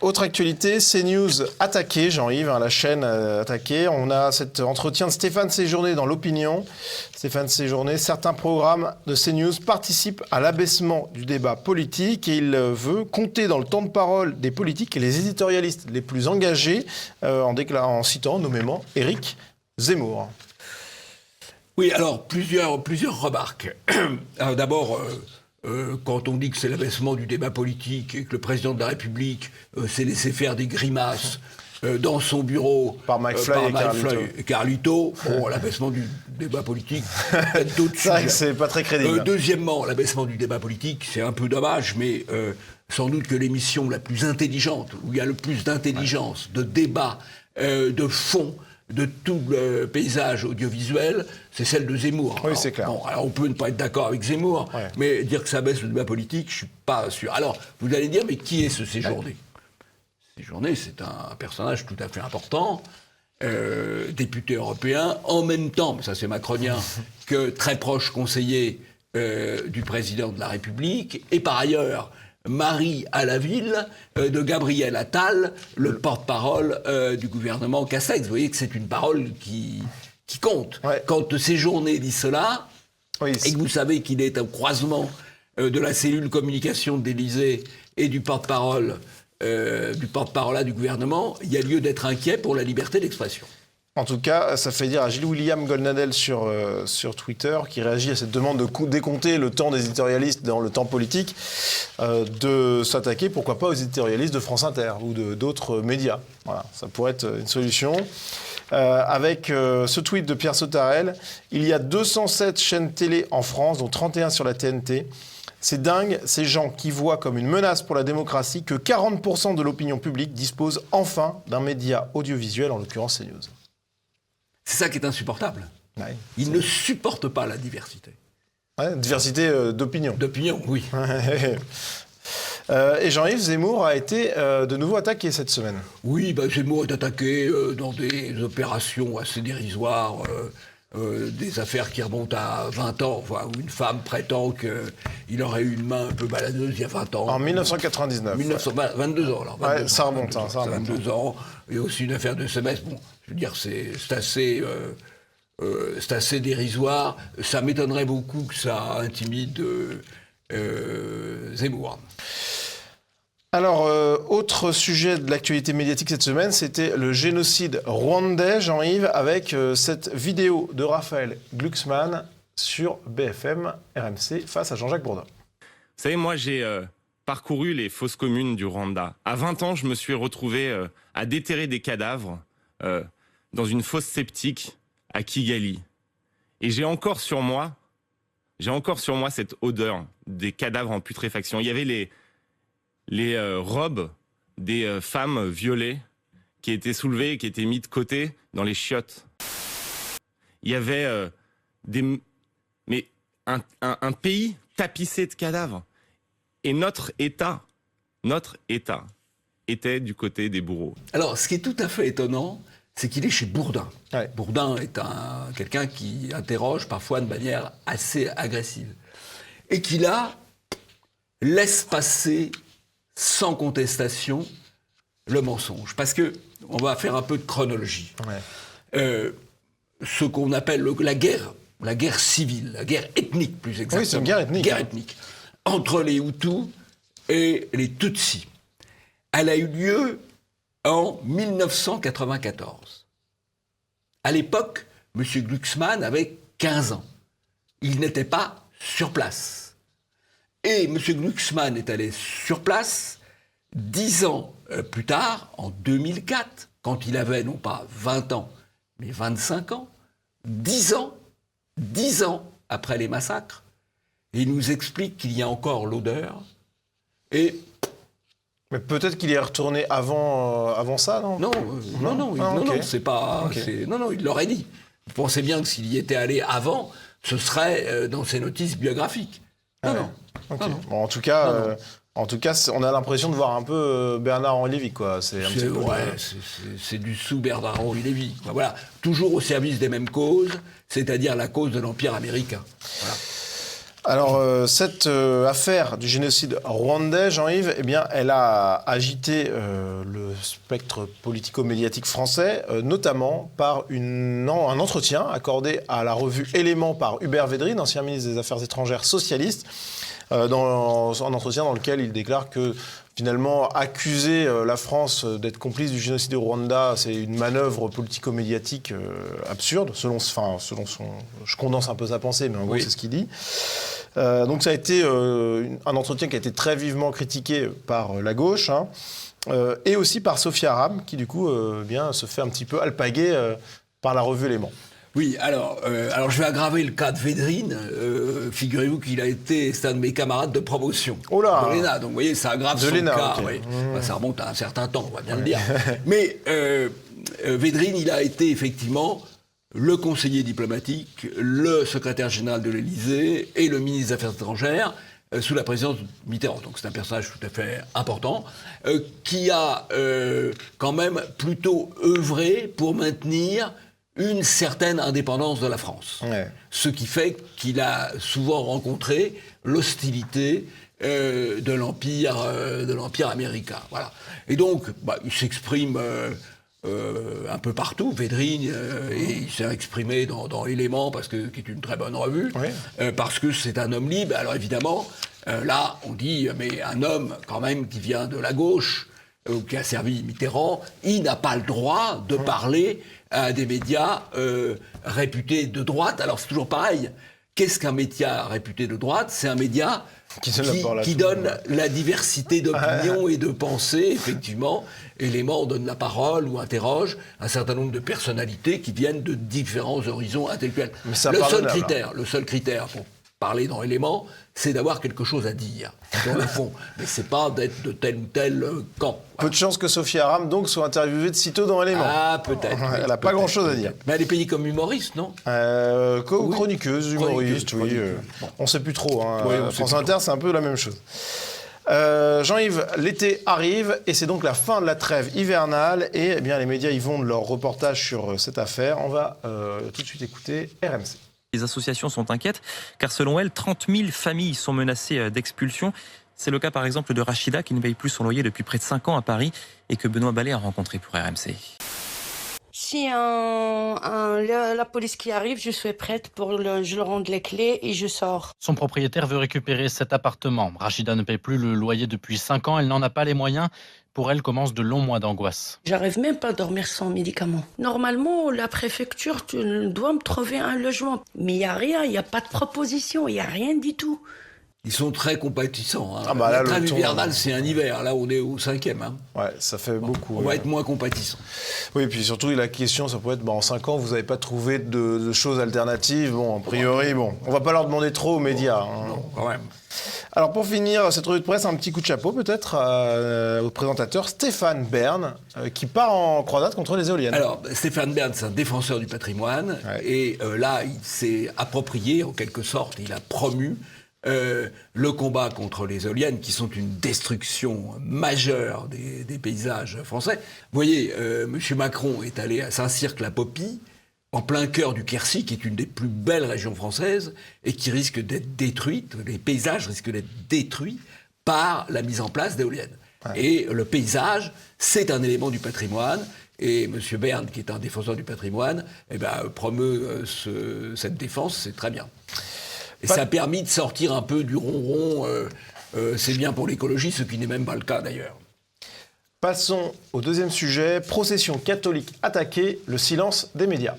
Speaker 1: Autre actualité, CNews attaqué, Jean-Yves, la chaîne attaquée. On a cet entretien de Stéphane Séjourné dans l'Opinion. Stéphane Séjourné, certains programmes de CNews participent à l'abaissement du débat politique et il veut compter dans le temps de parole des politiques et les éditorialistes les plus engagés, en citant nommément Éric Zemmour.
Speaker 2: Oui, alors plusieurs remarques. Alors, d'abord... quand on dit que c'est l'abaissement du débat politique et que le président de la République s'est laissé faire des grimaces dans son bureau
Speaker 1: par McFly
Speaker 2: et Carlito, bon, l'abaissement du débat politique,
Speaker 1: c'est vrai que c'est pas très crédible.
Speaker 2: Deuxièmement, l'abaissement du débat politique, c'est un peu dommage, mais sans doute que l'émission la plus intelligente, où il y a le plus d'intelligence, de débat, de fond, de tout le paysage audiovisuel, c'est celle de Zemmour.
Speaker 1: Oui, c'est clair.
Speaker 2: Bon, alors on peut ne pas être d'accord avec Zemmour, mais dire que ça baisse le débat politique, je suis pas sûr. Alors, vous allez dire, mais qui est ce Séjourné ? Séjourné, c'est un personnage tout à fait important, député européen, en même temps, mais ça c'est macronien, que très proche conseiller du président de la République, et par ailleurs... Marie à la ville de Gabriel Attal, le porte-parole du gouvernement Castex. Vous voyez que c'est une parole qui compte. Ouais. Quand Séjourné dit cela, et que vous savez qu'il est au croisement de la cellule communication de l'Élysée et du porte-parole du gouvernement, il y a lieu d'être inquiet pour la liberté d'expression.
Speaker 1: En tout cas, ça fait dire à Gilles-William Goldnadel sur Twitter, qui réagit à cette demande de décompter le temps des éditorialistes dans le temps politique, de s'attaquer, pourquoi pas, aux éditorialistes de France Inter ou d'autres médias. Voilà, ça pourrait être une solution. Avec ce tweet de Pierre Sautarel, il y a 207 chaînes télé en France, dont 31 sur la TNT. C'est dingue, ces gens qui voient comme une menace pour la démocratie que 40% de l'opinion publique dispose enfin d'un média audiovisuel, en l'occurrence CNews.
Speaker 2: C'est ça qui est insupportable.
Speaker 1: Ouais,
Speaker 2: ils ne supportent pas la diversité.
Speaker 1: Ouais, diversité d'opinion.
Speaker 2: D'opinion, oui.
Speaker 1: Et Jean-Yves Zemmour a été de nouveau attaqué cette semaine.
Speaker 2: Oui, Zemmour est attaqué dans des opérations assez dérisoires, des affaires qui remontent à 20 ans, où une femme prétend qu'il aurait eu une main un peu baladeuse il y a 20 ans.
Speaker 1: En 1999.
Speaker 2: 22 ans, alors.
Speaker 1: 22 ça remonte.
Speaker 2: Ça remonte. 22 ans. Il y a aussi une affaire de SMS. Bon, je veux dire, c'est assez dérisoire. Ça m'étonnerait beaucoup que ça intimide Zemmour.
Speaker 1: Alors, autre sujet de l'actualité médiatique cette semaine, c'était le génocide rwandais, Jean-Yves, avec cette vidéo de Raphaël Glucksmann sur BFM RMC face à Jean-Jacques Bourdin.
Speaker 16: Vous savez, moi, j'ai parcouru les fosses communes du Rwanda. À 20 ans, je me suis retrouvé à déterrer des cadavres dans une fosse septique à Kigali. Et j'ai encore sur moi cette odeur des cadavres en putréfaction. Il y avait les robes des femmes violées qui étaient soulevées et qui étaient mises de côté dans les chiottes. Il y avait un pays tapissé de cadavres. Et notre État était du côté des bourreaux.
Speaker 2: Alors, ce qui est tout à fait étonnant, c'est qu'il est chez Bourdin. Ouais. Bourdin est quelqu'un qui interroge parfois de manière assez agressive. Et qui, là, laisse passer sans contestation le mensonge. Parce que, on va faire un peu de chronologie. Ouais. Ce qu'on appelle la guerre civile, la guerre ethnique plus exactement.
Speaker 1: Oui, c'est une guerre ethnique.
Speaker 2: Guerre ethnique. Entre les Hutus et les Tutsis. Elle a eu lieu en 1994. À l'époque, M. Glucksmann avait 15 ans. Il n'était pas sur place. Et M. Glucksmann est allé sur place 10 ans plus tard, en 2004, quand il avait non pas 20 ans, mais 25 ans, 10 ans après les massacres. Et il nous explique qu'il y a encore l'odeur.
Speaker 1: Mais peut-être qu'il est retourné avant ça, non ?
Speaker 2: Non, c'est pas... Okay. Non, il l'aurait dit. Vous pensez bien que s'il y était allé avant, ce serait dans ses notices biographiques. Non.
Speaker 1: Bon, en tout cas, on a l'impression de voir un peu Bernard-Henri Lévy, quoi.
Speaker 2: C'est du sous-Bernard-Henri Lévy. Voilà. Toujours au service des mêmes causes, c'est-à-dire la cause de l'Empire américain. Voilà.
Speaker 1: Alors, cette affaire du génocide rwandais, Jean-Yves, eh bien, elle a agité le spectre politico-médiatique français, notamment par un entretien accordé à la revue Éléments par Hubert Védrine, ancien ministre des Affaires étrangères socialiste, un entretien dans lequel il déclare que finalement, accuser la France d'être complice du génocide au Rwanda, c'est une manœuvre politico-médiatique absurde, selon son... Je condense un peu sa pensée, mais en gros, c'est ce qu'il dit. Donc ça a été un entretien qui a été très vivement critiqué par la gauche, et aussi par Sophia Aram, qui du coup se fait un petit peu alpaguer par la revue Éléments.
Speaker 2: Oui, alors je vais aggraver le cas de Védrine. Figurez-vous c'est un de mes camarades de promotion de l'ENA. Donc vous voyez, ça aggrave son cas. Okay. Oui. Ça remonte à un certain temps, on va bien le dire. Mais Védrine, il a été effectivement le conseiller diplomatique, le secrétaire général de l'Élysée et le ministre des Affaires étrangères sous la présidence de Mitterrand. Donc c'est un personnage tout à fait important qui a quand même plutôt œuvré pour maintenir une certaine indépendance de la France. Ouais. Ce qui fait qu'il a souvent rencontré l'hostilité de l'Empire américain. Voilà. Et donc, il s'exprime un peu partout, Védrine, et il s'est exprimé dans Éléments, qui est une très bonne revue, parce que c'est un homme libre. Alors évidemment, là, on dit, mais un homme quand même qui vient de la gauche, qui a servi Mitterrand, il n'a pas le droit de parler à des médias réputés de droite. Alors c'est toujours pareil. Qu'est-ce qu'un média réputé de droite? C'est un média qui donne la diversité d'opinions et de pensées, effectivement. Éléments donne la parole ou interroge un certain nombre de personnalités qui viennent de différents horizons intellectuels. Le seul critère pour parler dans Éléments, c'est d'avoir quelque chose à dire, dans le fond. Mais c'est pas d'être de tel ou tel camp.
Speaker 1: Peu de chance que Sophie Aram, donc, soit interviewée de sitôt dans Éléments.
Speaker 2: Ah, peut-être.
Speaker 1: Elle n'a pas grand-chose à dire.
Speaker 2: Mais elle est payée comme humoriste, non?
Speaker 1: Chroniqueuse, humoriste, oui. On ne sait plus trop. France Inter, c'est un peu la même chose. Jean-Yves, l'été arrive et c'est donc la fin de la trêve hivernale et eh bien, les médias y vont de leur reportage sur cette affaire. On va tout de suite écouter RMC.
Speaker 17: Les associations sont inquiètes car selon elles, 30 000 familles sont menacées d'expulsion. C'est le cas par exemple de Rachida qui ne paye plus son loyer depuis près de 5 ans à Paris et que Benoît Ballet a rencontré pour RMC.
Speaker 18: Si la police qui arrive, je suis prête je leur rends les clés et je sors.
Speaker 19: Son propriétaire veut récupérer cet appartement. Rachida ne paye plus le loyer depuis 5 ans, elle n'en a pas les moyens. Pour elle, commencent de longs mois d'angoisse.
Speaker 18: J'arrive même pas à dormir sans médicaments. Normalement, la préfecture doit me trouver un logement. Mais il n'y a rien, il n'y a pas de proposition, il n'y a rien du tout.
Speaker 2: Ils sont très compatissants. Hein.
Speaker 1: La
Speaker 2: trêve hivernale, c'est un hiver. Là, on est au 5e. Hein.
Speaker 1: Ouais, ça fait beaucoup.
Speaker 2: On va être moins compatissants.
Speaker 1: Oui, et puis surtout, la question, ça pourrait être, en 5 ans, vous n'avez pas trouvé de choses alternatives. Bon, a priori, on ne va pas leur demander trop aux médias.
Speaker 2: Non, quand même.
Speaker 1: Alors, pour finir cette revue de presse, un petit coup de chapeau, peut-être, au présentateur Stéphane Bern, qui part en croisade contre les éoliennes.
Speaker 2: Alors, Stéphane Bern, c'est un défenseur du patrimoine. Ouais. Et là, il s'est approprié, en quelque sorte, il a promu le combat contre les éoliennes, qui sont une destruction majeure des paysages français. Vous voyez, M. Macron est allé à Saint-Cirque-la-Popie, en plein cœur du Quercy, qui est une des plus belles régions françaises, et qui risque d'être détruite, les paysages risquent d'être détruits par la mise en place d'éoliennes. Ouais. Et le paysage, c'est un élément du patrimoine, et M. Bern, qui est un défenseur du patrimoine, promeut cette défense, c'est très bien. Et ça a permis de sortir un peu du ronron, c'est bien pour l'écologie, ce qui n'est même pas le cas d'ailleurs.
Speaker 1: Passons au deuxième sujet, procession catholique attaquée, le silence des médias.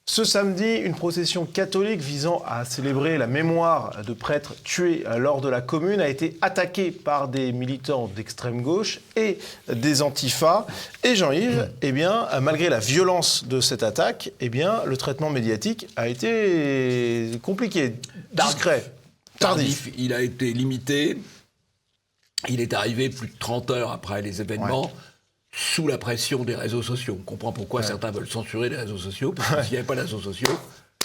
Speaker 1: Ce samedi, une procession catholique visant à célébrer la mémoire de prêtres tués lors de la Commune a été attaquée par des militants d'extrême gauche et des antifas. Et Jean-Yves, malgré la violence de cette attaque, le traitement médiatique a été compliqué, discret, tardif.
Speaker 2: Il a été limité. Il est arrivé plus de 30 heures après les événements. Ouais. Sous la pression des réseaux sociaux. On comprend pourquoi certains veulent censurer les réseaux sociaux, parce que s'il n'y avait pas de réseaux sociaux,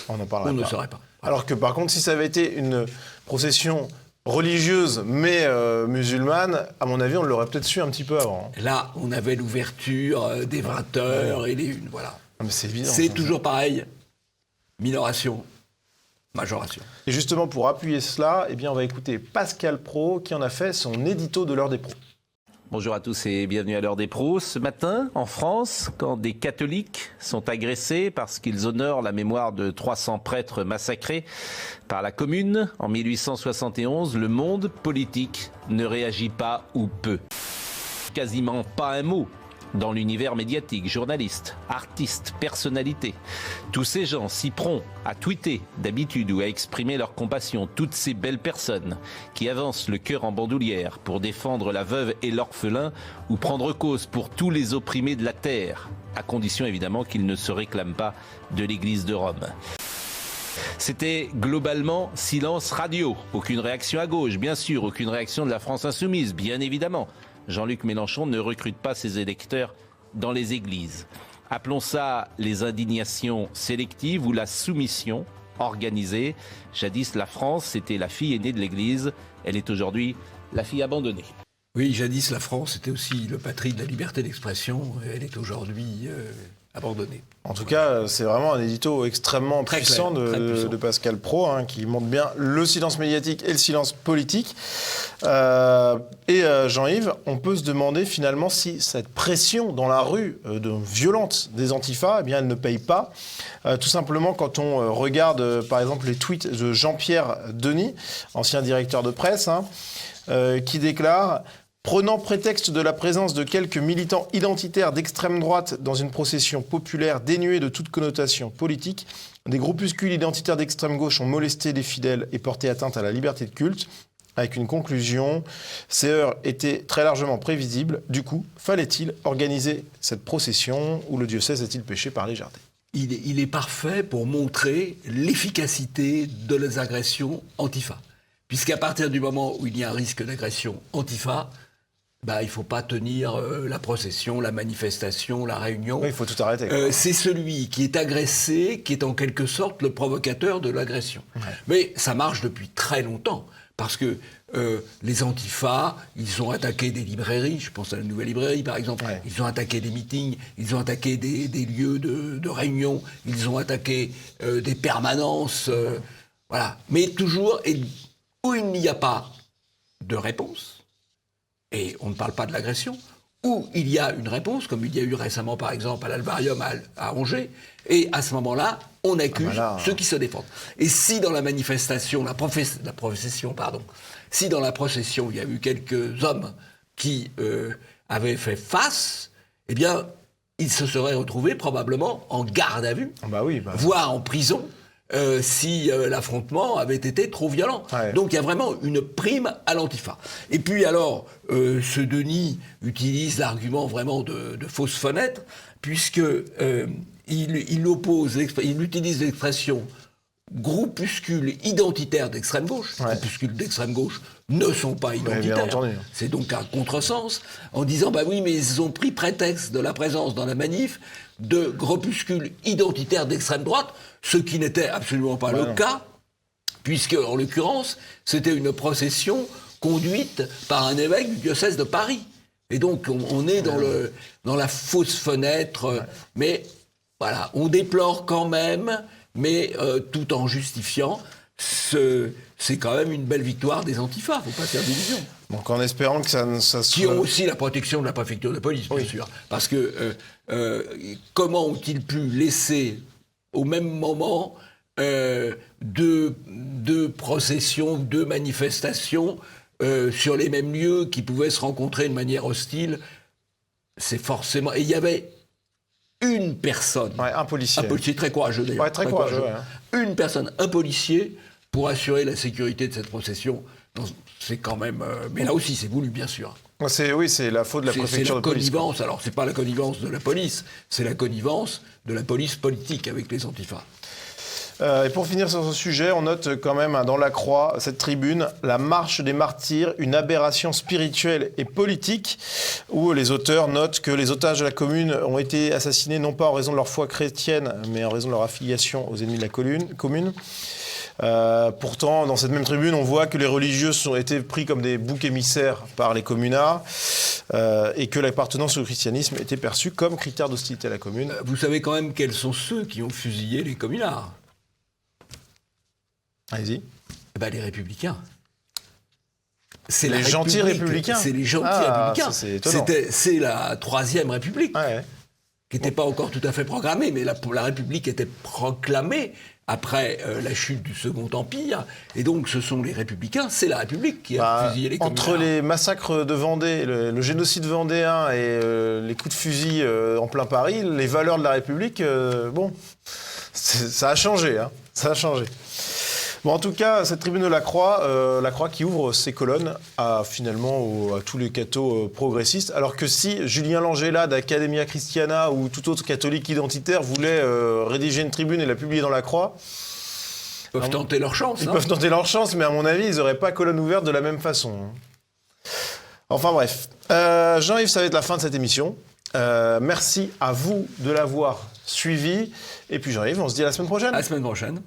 Speaker 2: on ne saurait pas.
Speaker 1: Alors que par contre, si ça avait été une procession religieuse, mais musulmane, à mon avis, on l'aurait peut-être su un petit peu avant.
Speaker 2: Là, on avait l'ouverture des 20h et les unes, voilà.
Speaker 1: Mais c'est évident.
Speaker 2: C'est toujours pareil. Minoration, majoration.
Speaker 1: Et justement, pour appuyer cela, on va écouter Pascal Praud, qui en a fait son édito de l'heure des pros.
Speaker 20: Bonjour à tous et bienvenue à l'heure des pros. Ce matin, en France, quand des catholiques sont agressés parce qu'ils honorent la mémoire de 300 prêtres massacrés par la Commune en 1871, le monde politique ne réagit pas ou peu. Quasiment pas un mot dans l'univers médiatique, journalistes, artistes, personnalités. Tous ces gens si prompts à tweeter d'habitude ou à exprimer leur compassion, toutes ces belles personnes qui avancent le cœur en bandoulière pour défendre la veuve et l'orphelin ou prendre cause pour tous les opprimés de la terre, à condition évidemment qu'ils ne se réclament pas de l'Église de Rome. C'était globalement silence radio. Aucune réaction à gauche, bien sûr, aucune réaction de la France insoumise, bien évidemment. Jean-Luc Mélenchon ne recrute pas ses électeurs dans les églises. Appelons ça les indignations sélectives ou la soumission organisée. Jadis, la France, c'était la fille aînée de l'Église. Elle est aujourd'hui la fille abandonnée.
Speaker 2: Oui, jadis, la France, c'était aussi le patrie de la liberté d'expression. Elle est aujourd'hui abandonnée.
Speaker 1: En tout cas, c'est vraiment un édito extrêmement puissant de Pascal Praud, qui montre bien le silence médiatique et le silence politique. Jean-Yves, on peut se demander finalement si cette pression dans la rue violente des antifas, elle ne paye pas. Tout simplement quand on regarde par exemple les tweets de Jean-Pierre Denis, ancien directeur de presse, qui déclare Prenant prétexte de la présence de quelques militants identitaires d'extrême droite dans une procession populaire dénuée de toute connotation politique, des groupuscules identitaires d'extrême gauche ont molesté des fidèles et porté atteinte à la liberté de culte, avec une conclusion. Ces heurts étaient très largement prévisibles. Du coup, fallait-il organiser cette procession où le diocèse a-t-il péché par légèreté ?
Speaker 2: Il est parfait pour montrer l'efficacité de les agressions antifa. Puisqu'à partir du moment où il y a un risque d'agression antifa, il ne faut pas tenir la procession, la manifestation, la réunion.
Speaker 1: Oui, il faut tout arrêter.
Speaker 2: C'est celui qui est agressé qui est en quelque sorte le provocateur de l'agression. Ouais. Mais ça marche depuis très longtemps. Parce que les antifas, ils ont attaqué des librairies, je pense à la Nouvelle Librairie par exemple, ils ont attaqué des meetings, ils ont attaqué des lieux de réunion, ils ont attaqué des permanences, voilà. Mais toujours, où il n'y a pas de réponse, et on ne parle pas de l'agression, où il y a une réponse, comme il y a eu récemment par exemple à l'Alvarium à Angers, et à ce moment-là, on accuse ceux qui se défendent. Et si dans la manifestation, si dans la procession, il y a eu quelques hommes qui avaient fait face, eh bien, ils se seraient retrouvés probablement en garde à vue, voire en prison, si l'affrontement avait été trop violent. Ouais. Donc il y a vraiment une prime à l'antifa. Et puis alors, ce Denis utilise l'argument vraiment de fausse fenêtre, puisque il utilise l'expression groupuscules identitaires d'extrême gauche. Les groupuscules d'extrême gauche ne sont pas identitaires. C'est donc un contresens, en disant oui, mais ils ont pris prétexte de la présence dans la manif de groupuscules identitaires d'extrême droite, ce qui n'était absolument pas le cas, puisque en l'occurrence, c'était une procession conduite par un évêque du diocèse de Paris. Et donc on est dans la fausse fenêtre, mais voilà, on déplore quand même, mais tout en justifiant, c'est quand même une belle victoire des antifas, faut pas faire d'illusions.
Speaker 1: Donc en espérant que ça
Speaker 2: Qui ont aussi la protection de la préfecture de police, bien sûr. Parce que comment ont-ils pu laisser au même moment deux processions, deux manifestations sur les mêmes lieux qui pouvaient se rencontrer de manière hostile? C'est forcément... Et il y avait une personne...
Speaker 1: un policier.
Speaker 2: Un policier très courageux, d'ailleurs.
Speaker 1: Très courageux.
Speaker 2: Une personne, un policier, pour assurer la sécurité de cette procession. Donc, c'est quand même... mais là aussi, c'est voulu, bien sûr.
Speaker 1: C'est la faute de la préfecture de police.
Speaker 2: C'est la connivence. Alors, c'est pas la connivence de la police, c'est la connivence de la police politique avec les antifas.
Speaker 1: Et pour finir sur ce sujet, on note quand même dans la Croix, cette tribune, la marche des martyrs, une aberration spirituelle et politique, où les auteurs notent que les otages de la commune ont été assassinés non pas en raison de leur foi chrétienne, mais en raison de leur affiliation aux ennemis de la commune. Pourtant, dans cette même tribune, on voit que les religieux ont été pris comme des boucs émissaires par les communards et que l'appartenance au christianisme était perçue comme critère d'hostilité à la commune.
Speaker 2: Vous savez quand même quels sont ceux qui ont fusillé les communards?
Speaker 1: Allez-y.
Speaker 2: Les républicains.
Speaker 1: C'est les gentils républicains.
Speaker 2: C'est les gentils républicains.
Speaker 1: C'est
Speaker 2: la Troisième République, qui n'était pas encore tout à fait programmée, mais la République était proclamée après la chute du Second Empire, et donc ce sont les républicains, c'est la République qui a fusillé les communards.
Speaker 1: Entre les massacres de Vendée, le génocide vendéen et les coups de fusil en plein Paris, les valeurs de la République, ça a changé, ça a changé. Bon, en tout cas, cette tribune de la Croix qui ouvre ses colonnes à tous les cathos progressistes, alors que si Julien Langella d'Academia Christiana ou tout autre catholique identitaire voulait rédiger une tribune et la publier dans la Croix,
Speaker 2: ils peuvent tenter leur chance.
Speaker 1: Ils peuvent tenter leur chance, mais à mon avis, ils n'auraient pas colonne ouverte de la même façon. Enfin bref. Jean-Yves, ça va être la fin de cette émission. Merci à vous de l'avoir suivi. Et puis Jean-Yves, on se dit à la semaine prochaine.
Speaker 2: À la semaine prochaine.